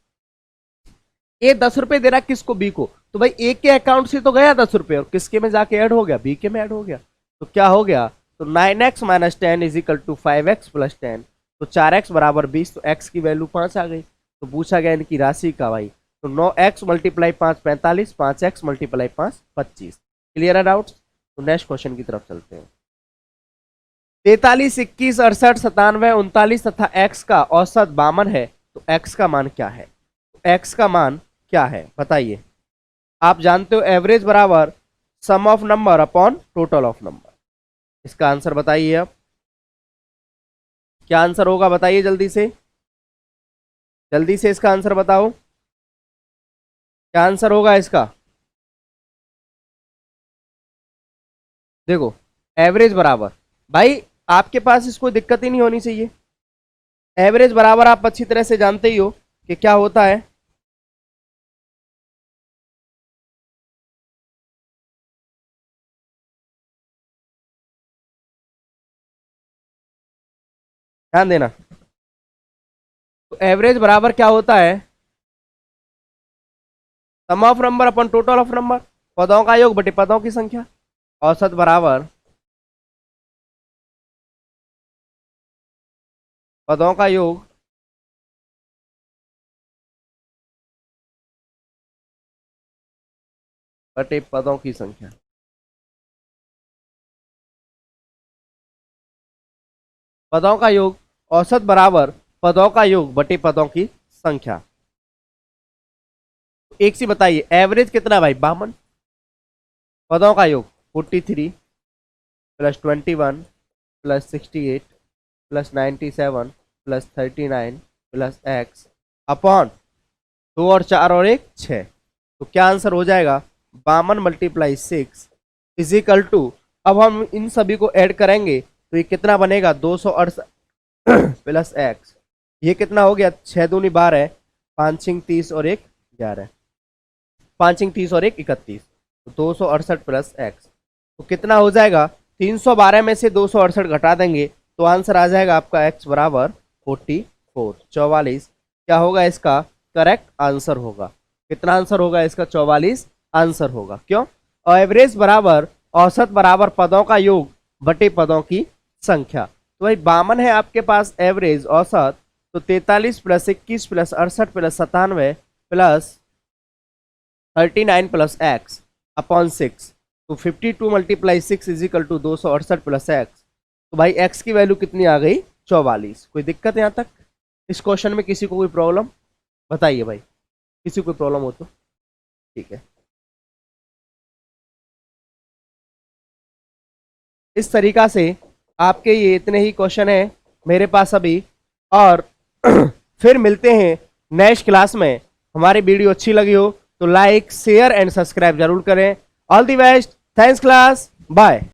ए 10 रुपए दे रहा है किसको, बी को। तो भाई ए के अकाउंट से तो गया 10 रुपए, और किसके में जाके ऐड हो गया, बी के में ऐड हो गया। तो क्या हो गया, तो 9x-10 = 5x+10, तो 4x बराबर 20, तो x की वैल्यू 5 आ गई। तो पूछा गया इनकी राशि का भाई, तो 9x × 5 45, 5x × 5 25। क्लियर है डाउट्स। तो नेक्स्ट क्वेश्चन की तरफ चलते हैं। 43, 21, 68, 97, 39 तथा x का औसत 52 है, तो x का मान क्या है? x का मान क्या है बताइए। आप जानते हो एवरेज बराबर sum of number upon total of number. इसका आंसर बताइए आप, क्या आंसर होगा बताइए जल्दी से, जल्दी से इसका आंसर बताओ, क्या आंसर होगा इसका। देखो एवरेज बराबर, भाई आपके पास इसको दिक्कत ही नहीं होनी चाहिए। एवरेज बराबर आप अच्छी तरह से जानते ही हो कि क्या होता है। ध्यान देना, तो एवरेज बराबर क्या होता है, sum of number upon total of number, पदों का योग बटे पदों की संख्या। औसत बराबर पदों का योग बटे पदों की संख्या। पदों का योग, औसत बराबर पदों का योग बटे पदों की संख्या। एक सी बताइए एवरेज कितना भाई, 52। पदों का योग 43 plus 21 plus 68 plus 97 plus 39 plus x upon 2 और 4 और 1 6। तो क्या आंसर हो जाएगा, 52 मल्टीप्लाई 6 इजिकल टू, अब हम इन सभी को ऐड करेंगे तो ये कितना बनेगा, 268 प्लस x, ये कितना हो गया, 6 दूनी 12, 5 छिंग 30 और 1 11, 5 छिंग 30 और 1 31, तो 268 प्लस x, तो कितना हो जाएगा, 312 में से 268 घटा देंगे तो आंसर आ जाएगा आपका x बराबर 44, 44 क्या होगा इसका करेक्ट आंसर होगा। कितना आंसर होगा इसका, 44 आंसर होगा। क्यों, एवरेज बराबर औसत बराबर पदों का योग बटे पदों की संख्या। तो भाई 52 है आपके पास एवरेज औसत, तो 43 plus 21 plus 68 plus 97 plus 39 plus x upon 6, तो 52 multiply 6 is equal to 268 plus x। तो भाई x की वैल्यू कितनी आ गई, 44। कोई दिक्कत यहाँ तक इस क्वेश्चन में, किसी को कोई प्रॉब्लम बताइए भाई, किसी को प्रॉब्लम हो तो ठीक है। इस तरीका से आपके ये इतने ही क्वेश्चन है मेरे पास अभी, और फिर मिलते हैं नेक्स्ट क्लास में। हमारी वीडियो अच्छी लगी हो तो लाइक शेयर एंड सब्सक्राइब जरूर करें। All the best, thanks class, bye.